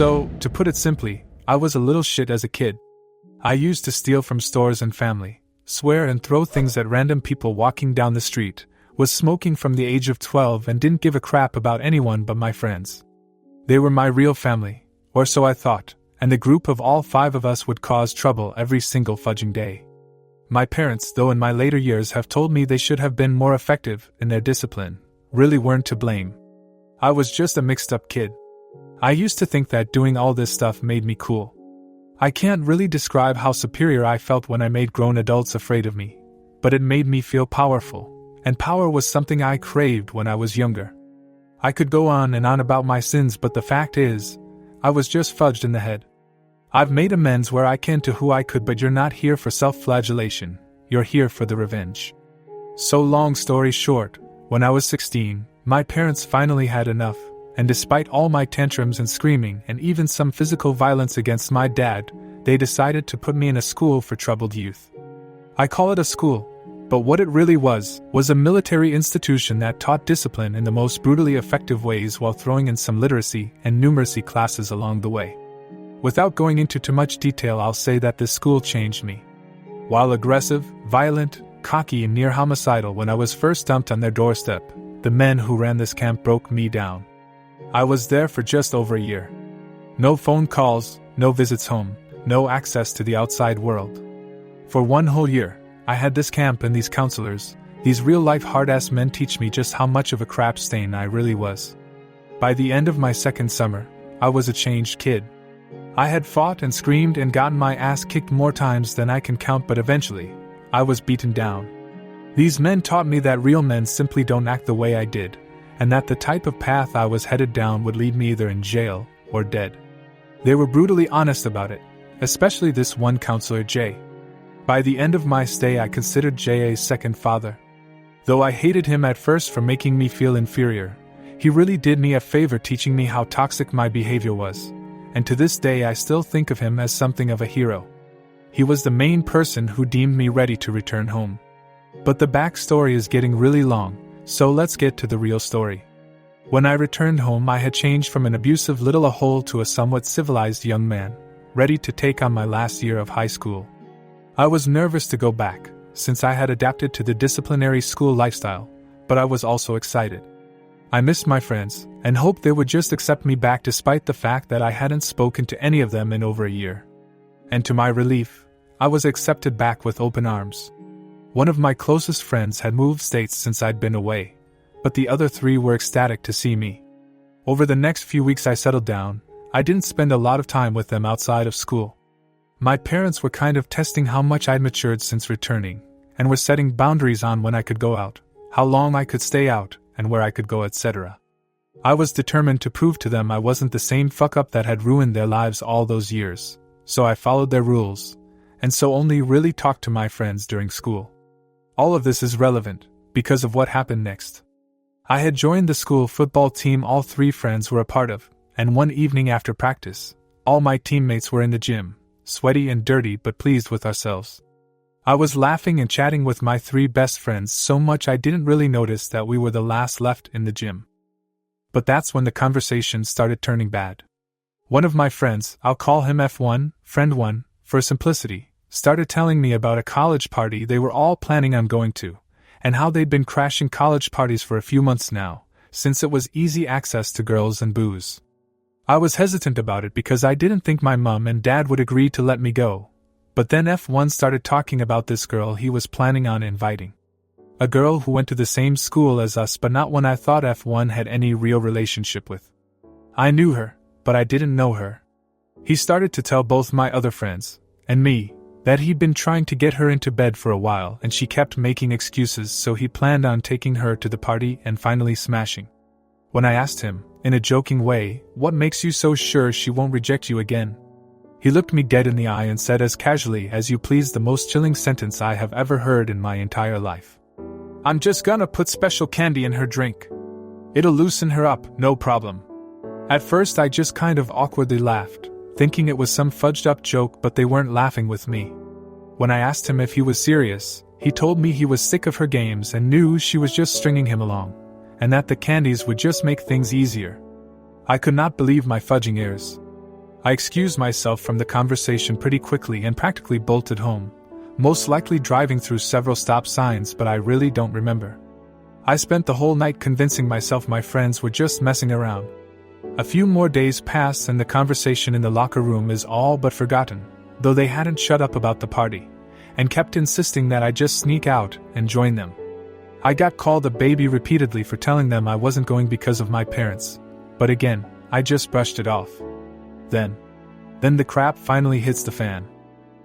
So, to put it simply, I was a little shit as a kid. I used to steal from stores and family, swear and throw things at random people walking down the street, was smoking from the age of 12 and didn't give a crap about anyone but my friends. They were my real family, or so I thought, and the group of all 5 of us would cause trouble every single fudging day. My parents, though in my later years have told me they should have been more effective in their discipline, really weren't to blame. I was just a mixed-up kid. I used to think that doing all this stuff made me cool. I can't really describe how superior I felt when I made grown adults afraid of me, but it made me feel powerful, and power was something I craved when I was younger. I could go on and on about my sins, but the fact is, I was just fudged in the head. I've made amends where I can to who I could, but you're not here for self-flagellation, you're here for the revenge. So long story short, when I was 16, my parents finally had enough, and despite all my tantrums and screaming and even some physical violence against my dad, they decided to put me in a school for troubled youth. I call it a school, but what it really was a military institution that taught discipline in the most brutally effective ways while throwing in some literacy and numeracy classes along the way. Without going into too much detail, I'll say that this school changed me. While aggressive, violent, cocky and near homicidal when I was first dumped on their doorstep, the men who ran this camp broke me down. I was there for just over a year. No phone calls, no visits home, no access to the outside world. For 1 whole year, I had this camp and these counselors, these real-life hard-ass men teach me just how much of a crap stain I really was. By the end of my second summer, I was a changed kid. I had fought and screamed and gotten my ass kicked more times than I can count, but eventually, I was beaten down. These men taught me that real men simply don't act the way I did, and that the type of path I was headed down would lead me either in jail or dead. They were brutally honest about it, especially this one counselor, Jay. By the end of my stay, I considered Jay a second father. Though I hated him at first for making me feel inferior, he really did me a favor teaching me how toxic my behavior was, and to this day I still think of him as something of a hero. He was the main person who deemed me ready to return home. But the backstory is getting really long, so let's get to the real story. When I returned home, I had changed from an abusive little a-hole to a somewhat civilized young man, ready to take on my last year of high school. I was nervous to go back, since I had adapted to the disciplinary school lifestyle, but I was also excited. I missed my friends, and hoped they would just accept me back despite the fact that I hadn't spoken to any of them in over a year. And to my relief, I was accepted back with open arms. One of my closest friends had moved states since I'd been away, but the other 3 were ecstatic to see me. Over the next few weeks I settled down. I didn't spend a lot of time with them outside of school. My parents were kind of testing how much I'd matured since returning, and were setting boundaries on when I could go out, how long I could stay out, and where I could go, etc. I was determined to prove to them I wasn't the same fuck-up that had ruined their lives all those years, so I followed their rules, and so only really talked to my friends during school. All of this is relevant, because of what happened next. I had joined the school football team all 3 friends were a part of, and one evening after practice, all my teammates were in the gym, sweaty and dirty but pleased with ourselves. I was laughing and chatting with my 3 best friends so much I didn't really notice that we were the last left in the gym. But that's when the conversation started turning bad. One of my friends, I'll call him F1, friend 1, for simplicity, started telling me about a college party they were all planning on going to, and how they'd been crashing college parties for a few months now, since it was easy access to girls and booze. I was hesitant about it because I didn't think my mom and dad would agree to let me go, but then F1 started talking about this girl he was planning on inviting. A girl who went to the same school as us, but not one I thought F1 had any real relationship with. I knew her, but I didn't know her. He started to tell both my other friends, and me, that he'd been trying to get her into bed for a while and she kept making excuses, so he planned on taking her to the party and finally smashing. When I asked him, in a joking way, what makes you so sure she won't reject you again? He looked me dead in the eye and said as casually as you please, the most chilling sentence I have ever heard in my entire life. I'm just gonna put special candy in her drink. It'll loosen her up, no problem. At first I just kind of awkwardly laughed, thinking it was some fudged up joke, but they weren't laughing with me. When I asked him if he was serious, he told me he was sick of her games and knew she was just stringing him along, and that the candies would just make things easier. I could not believe my fudging ears. I excused myself from the conversation pretty quickly and practically bolted home, most likely driving through several stop signs, but I really don't remember. I spent the whole night convincing myself my friends were just messing around. A few more days passed and the conversation in the locker room is all but forgotten, though they hadn't shut up about the party, and kept insisting that I just sneak out and join them. I got called a baby repeatedly for telling them I wasn't going because of my parents, but again, I just brushed it off. Then the crap finally hits the fan.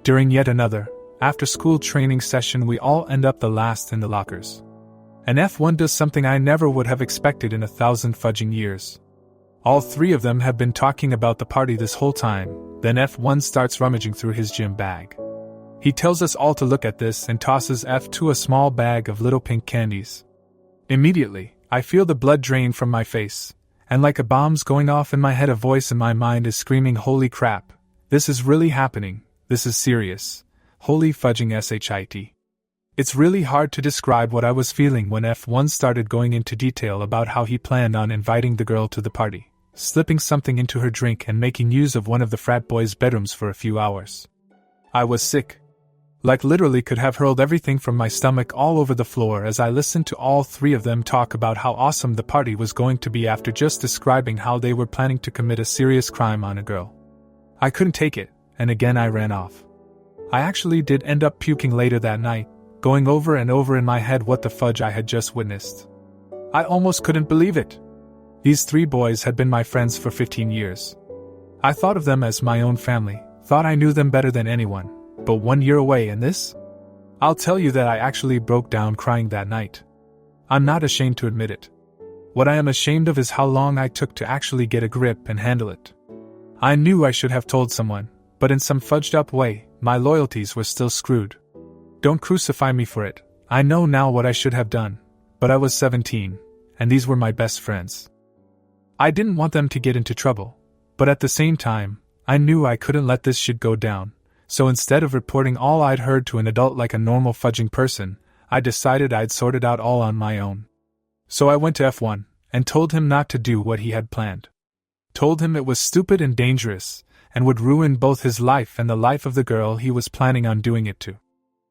During yet another after-school training session, we all end up the last in the lockers. And F1 does something I never would have expected in 1,000 fudging years. All three of them have been talking about the party this whole time, then F1 starts rummaging through his gym bag. He tells us all to look at this and tosses F2 a small bag of little pink candies. Immediately, I feel the blood drain from my face, and like a bomb's going off in my head, a voice in my mind is screaming, "Holy crap, this is really happening, this is serious, holy fudging shit." It's really hard to describe what I was feeling when F1 started going into detail about how he planned on inviting the girl to the party, slipping something into her drink and making use of one of the frat boys' bedrooms for a few hours. I was sick. Like literally could have hurled everything from my stomach all over the floor as I listened to all three of them talk about how awesome the party was going to be after just describing how they were planning to commit a serious crime on a girl. I couldn't take it, and again I ran off. I actually did end up puking later that night, going over and over in my head what the fudge I had just witnessed. I almost couldn't believe it. These three boys had been my friends for 15 years. I thought of them as my own family, thought I knew them better than anyone. But 1 year away and this? I'll tell you that I actually broke down crying that night. I'm not ashamed to admit it. What I am ashamed of is how long I took to actually get a grip and handle it. I knew I should have told someone, but in some fudged up way, my loyalties were still screwed. Don't crucify me for it. I know now what I should have done, but I was 17, and these were my best friends. I didn't want them to get into trouble, but at the same time, I knew I couldn't let this shit go down. So instead of reporting all I'd heard to an adult like a normal fudging person, I decided I'd sort it out all on my own. So I went to F1, and told him not to do what he had planned. Told him it was stupid and dangerous, and would ruin both his life and the life of the girl he was planning on doing it to.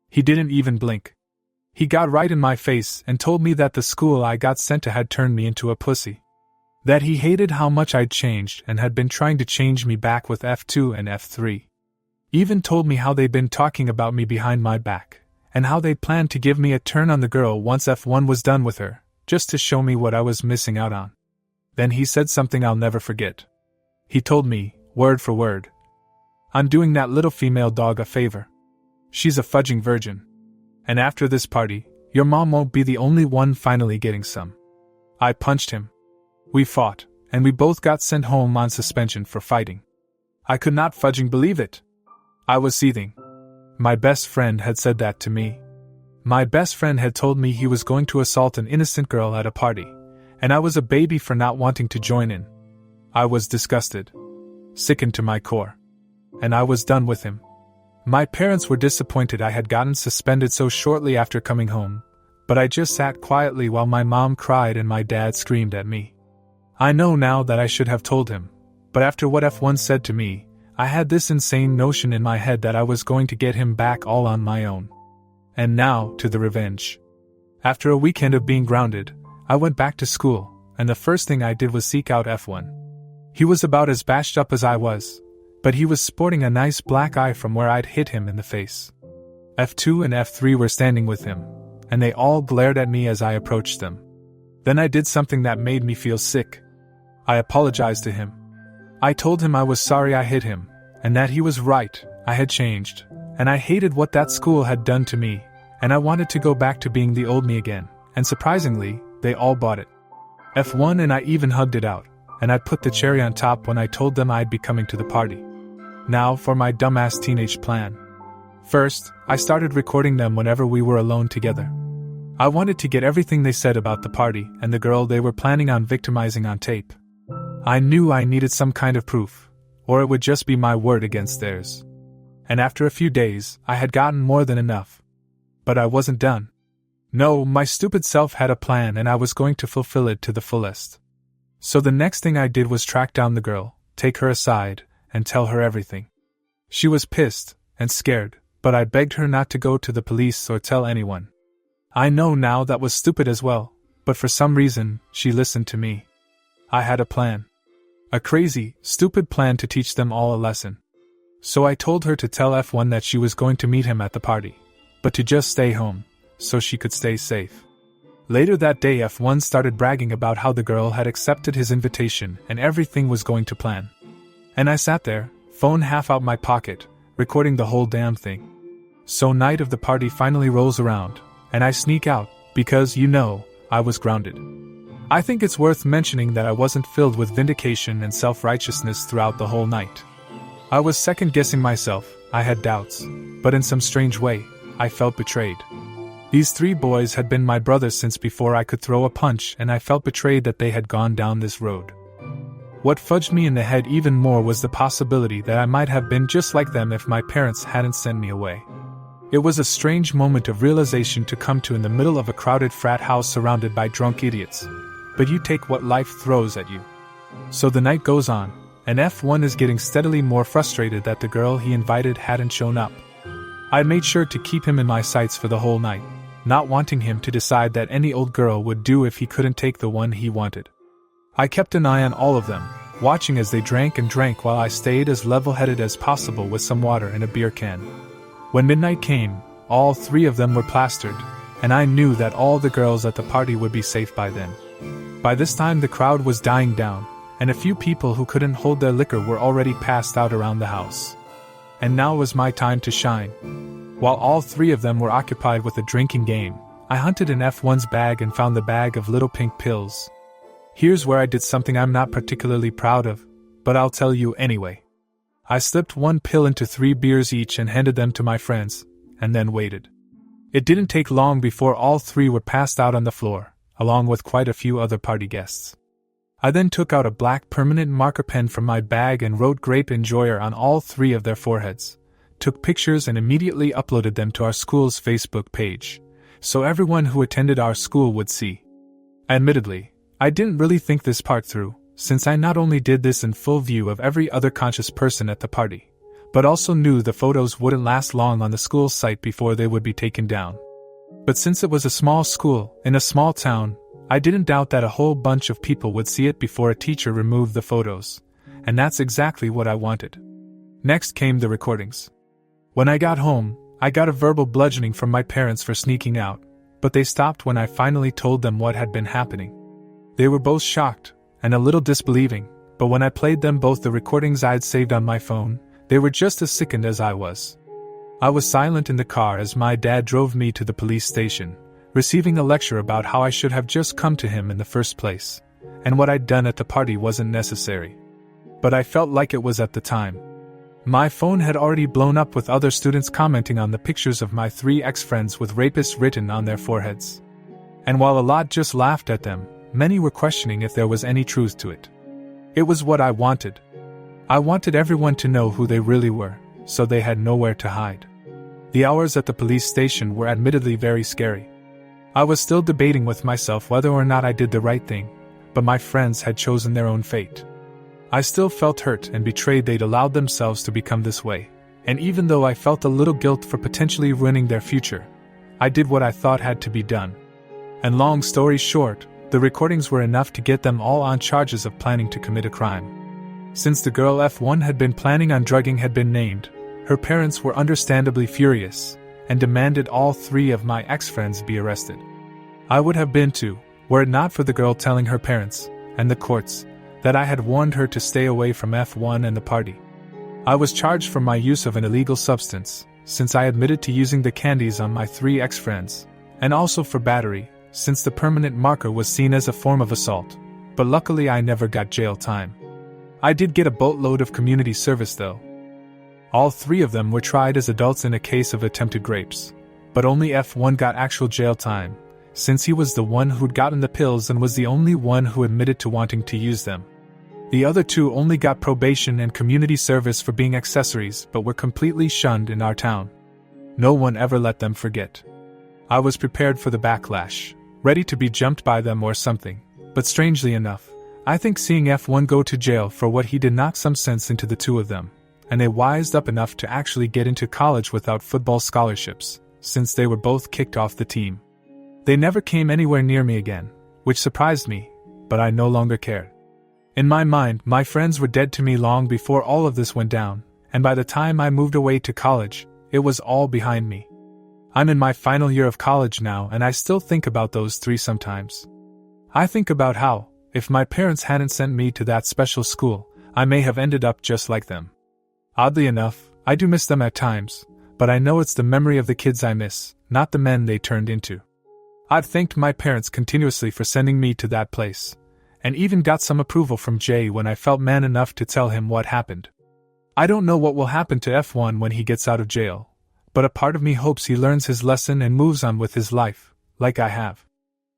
He didn't even blink. He got right in my face and told me that the school I got sent to had turned me into a pussy. That he hated how much I'd changed and had been trying to change me back with F2 and F3. Even told me how they'd been talking about me behind my back, and how they planned to give me a turn on the girl once F1 was done with her, just to show me what I was missing out on. Then he said something I'll never forget. He told me, word for word, "I'm doing that little female dog a favor. She's a fudging virgin. And after this party, your mom won't be the only one finally getting some." I punched him. We fought, and we both got sent home on suspension for fighting. I could not fudging believe it. I was seething. My best friend had said that to me. My best friend had told me he was going to assault an innocent girl at a party, and I was a baby for not wanting to join in. I was disgusted. Sickened to my core. And I was done with him. My parents were disappointed I had gotten suspended so shortly after coming home, but I just sat quietly while my mom cried and my dad screamed at me. I know now that I should have told him, but after what F1 said to me, I had this insane notion in my head that I was going to get him back all on my own. And now, to the revenge. After a weekend of being grounded, I went back to school, and the first thing I did was seek out F1. He was about as bashed up as I was, but he was sporting a nice black eye from where I'd hit him in the face. F2 and F3 were standing with him, and they all glared at me as I approached them. Then I did something that made me feel sick. I apologized to him. I told him I was sorry I hit him, and that he was right, I had changed, and I hated what that school had done to me, and I wanted to go back to being the old me again, and surprisingly, they all bought it. F1 and I even hugged it out, and I put the cherry on top when I told them I'd be coming to the party. Now for my dumbass teenage plan. First, I started recording them whenever we were alone together. I wanted to get everything they said about the party and the girl they were planning on victimizing on tape. I knew I needed some kind of proof, or it would just be my word against theirs. And after a few days, I had gotten more than enough. But I wasn't done. No, my stupid self had a plan and I was going to fulfill it to the fullest. So the next thing I did was track down the girl, take her aside, and tell her everything. She was pissed and scared, but I begged her not to go to the police or tell anyone. I know now that was stupid as well, but for some reason, she listened to me. I had a plan. A crazy, stupid plan to teach them all a lesson. So I told her to tell F1 that she was going to meet him at the party, but to just stay home, so she could stay safe. Later that day, F1 started bragging about how the girl had accepted his invitation and everything was going to plan. And I sat there, phone half out my pocket, recording the whole damn thing. So night of the party finally rolls around, and I sneak out, because, I was grounded. I think it's worth mentioning that I wasn't filled with vindication and self-righteousness throughout the whole night. I was second-guessing myself, I had doubts, but in some strange way, I felt betrayed. These 3 boys had been my brothers since before I could throw a punch, and I felt betrayed that they had gone down this road. What fudged me in the head even more was the possibility that I might have been just like them if my parents hadn't sent me away. It was a strange moment of realization to come to in the middle of a crowded frat house surrounded by drunk idiots. But you take what life throws at you. So the night goes on, and F1 is getting steadily more frustrated that the girl he invited hadn't shown up. I made sure to keep him in my sights for the whole night, not wanting him to decide that any old girl would do if he couldn't take the one he wanted. I kept an eye on all of them, watching as they drank and drank while I stayed as level-headed as possible with some water and a beer can. When midnight came, all 3 of them were plastered, and I knew that all the girls at the party would be safe by then. By this time the crowd was dying down, and a few people who couldn't hold their liquor were already passed out around the house. And now was my time to shine. While all 3 of them were occupied with a drinking game, I hunted in F1's bag and found the bag of little pink pills. Here's where I did something I'm not particularly proud of, but I'll tell you anyway. I slipped 1 pill into 3 beers each and handed them to my friends, and then waited. It didn't take long before all 3 were passed out on the floor, along with quite a few other party guests. I then took out a black permanent marker pen from my bag and wrote Grape Enjoyer on all 3 of their foreheads, took pictures and immediately uploaded them to our school's Facebook page, so everyone who attended our school would see. Admittedly, I didn't really think this part through, since I not only did this in full view of every other conscious person at the party, but also knew the photos wouldn't last long on the school's site before they would be taken down. But since it was a small school, in a small town, I didn't doubt that a whole bunch of people would see it before a teacher removed the photos, and that's exactly what I wanted. Next came the recordings. When I got home, I got a verbal bludgeoning from my parents for sneaking out, but they stopped when I finally told them what had been happening. They were both shocked, and a little disbelieving, but when I played them both the recordings I'd saved on my phone, they were just as sickened as I was. I was silent in the car as my dad drove me to the police station, receiving a lecture about how I should have just come to him in the first place, and what I'd done at the party wasn't necessary. But I felt like it was at the time. My phone had already blown up with other students commenting on the pictures of my 3 ex-friends with rapists written on their foreheads. And while a lot just laughed at them, many were questioning if there was any truth to it. It was what I wanted. I wanted everyone to know who they really were, so they had nowhere to hide. The hours at the police station were admittedly very scary. I was still debating with myself whether or not I did the right thing, but my friends had chosen their own fate. I still felt hurt and betrayed they'd allowed themselves to become this way, and even though I felt a little guilt for potentially ruining their future, I did what I thought had to be done. And long story short, the recordings were enough to get them all on charges of planning to commit a crime. Since the girl F1 had been planning on drugging had been named, her parents were understandably furious, and demanded all 3 of my ex-friends be arrested. I would have been too, were it not for the girl telling her parents, and the courts, that I had warned her to stay away from F1 and the party. I was charged for my use of an illegal substance, since I admitted to using the candies on my 3 ex-friends, and also for battery, since the permanent marker was seen as a form of assault, but luckily I never got jail time. I did get a boatload of community service though. All 3 of them were tried as adults in a case of attempted rapes, but only F1 got actual jail time, since he was the one who'd gotten the pills and was the only one who admitted to wanting to use them. The other 2 only got probation and community service for being accessories but were completely shunned in our town. No one ever let them forget. I was prepared for the backlash, ready to be jumped by them or something, but strangely enough, I think seeing F1 go to jail for what he did knocked some sense into the two of them, and they wised up enough to actually get into college without football scholarships, since they were both kicked off the team. They never came anywhere near me again, which surprised me, but I no longer cared. In my mind, my friends were dead to me long before all of this went down, and by the time I moved away to college, it was all behind me. I'm in my final year of college now, and I still think about those three sometimes. I think about how, if my parents hadn't sent me to that special school, I may have ended up just like them. Oddly enough, I do miss them at times, but I know it's the memory of the kids I miss, not the men they turned into. I've thanked my parents continuously for sending me to that place, and even got some approval from Jay when I felt man enough to tell him what happened. I don't know what will happen to F1 when he gets out of jail, but a part of me hopes he learns his lesson and moves on with his life, like I have.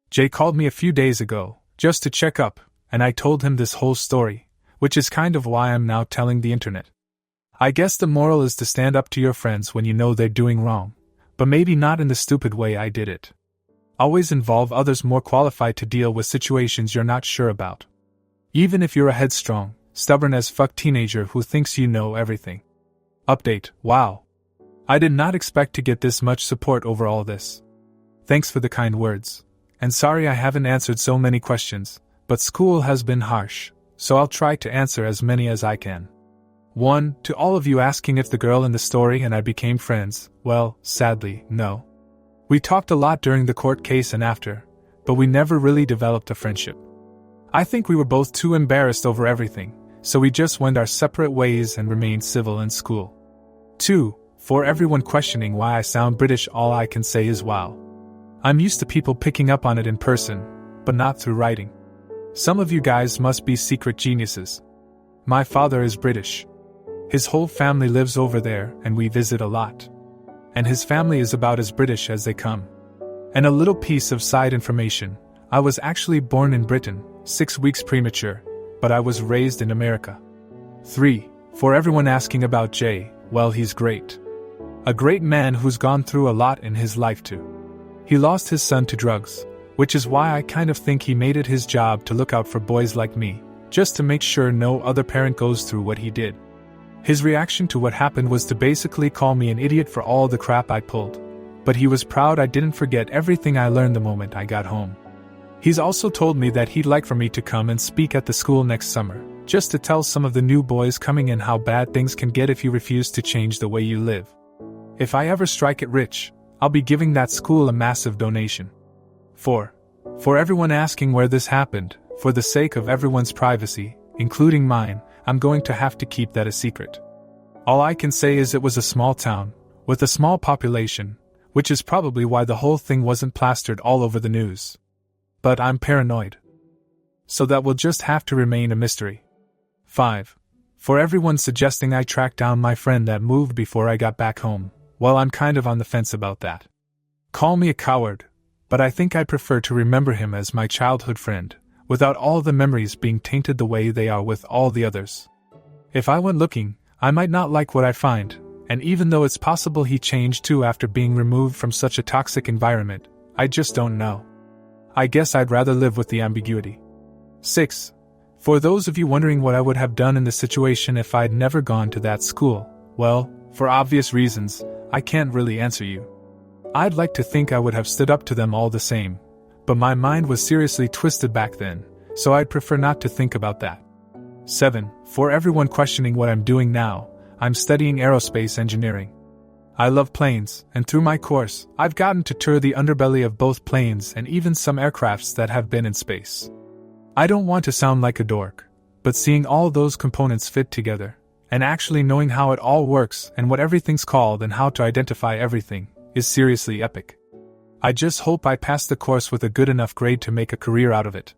Jay called me a few days ago, just to check up, and I told him this whole story, which is kind of why I'm now telling the internet. I guess the moral is to stand up to your friends when you know they're doing wrong, but maybe not in the stupid way I did it. Always involve others more qualified to deal with situations you're not sure about. Even if you're a headstrong, stubborn as fuck teenager who thinks you know everything. Update: wow. I did not expect to get this much support over all this. Thanks for the kind words. And sorry I haven't answered so many questions, but school has been harsh, so I'll try to answer as many as I can. 1. To all of you asking if the girl in the story and I became friends, well, sadly, no. We talked a lot during the court case and after, but we never really developed a friendship. I think we were both too embarrassed over everything, so we just went our separate ways and remained civil in school. 2. For everyone questioning why I sound British, all I can say is wow. I'm used to people picking up on it in person, but not through writing. Some of you guys must be secret geniuses. My father is British. His whole family lives over there and we visit a lot. And his family is about as British as they come. And a little piece of side information, I was actually born in Britain, 6 weeks premature, but I was raised in America. 3. For everyone asking about Jay, well, he's great. A great man who's gone through a lot in his life too. He lost his son to drugs, which is why I kind of think he made it his job to look out for boys like me, just to make sure no other parent goes through what he did. His reaction to what happened was to basically call me an idiot for all the crap I pulled, but he was proud I didn't forget everything I learned the moment I got home. He's also told me that he'd like for me to come and speak at the school next summer, just to tell some of the new boys coming in how bad things can get if you refuse to change the way you live. If I ever strike it rich, I'll be giving that school a massive donation. 4. For everyone asking where this happened, for the sake of everyone's privacy, including mine, I'm going to have to keep that a secret. All I can say is it was a small town, with a small population, which is probably why the whole thing wasn't plastered all over the news. But I'm paranoid. So that will just have to remain a mystery. 5. For everyone suggesting I track down my friend that moved before I got back home, well, I'm kind of on the fence about that. Call me a coward, but I think I'd prefer to remember him as my childhood friend, without all the memories being tainted the way they are with all the others. If I went looking, I might not like what I find, and even though it's possible he changed too after being removed from such a toxic environment, I just don't know. I guess I'd rather live with the ambiguity. 6. For those of you wondering what I would have done in the situation if I'd never gone to that school, well, for obvious reasons, I can't really answer you. I'd like to think I would have stood up to them all the same, but my mind was seriously twisted back then, so I'd prefer not to think about that. 7. For everyone questioning what I'm doing now, I'm studying aerospace engineering. I love planes, and through my course, I've gotten to tour the underbelly of both planes and even some aircrafts that have been in space. I don't want to sound like a dork, but seeing all those components fit together, and actually knowing how it all works and what everything's called and how to identify everything, is seriously epic. I just hope I pass the course with a good enough grade to make a career out of it.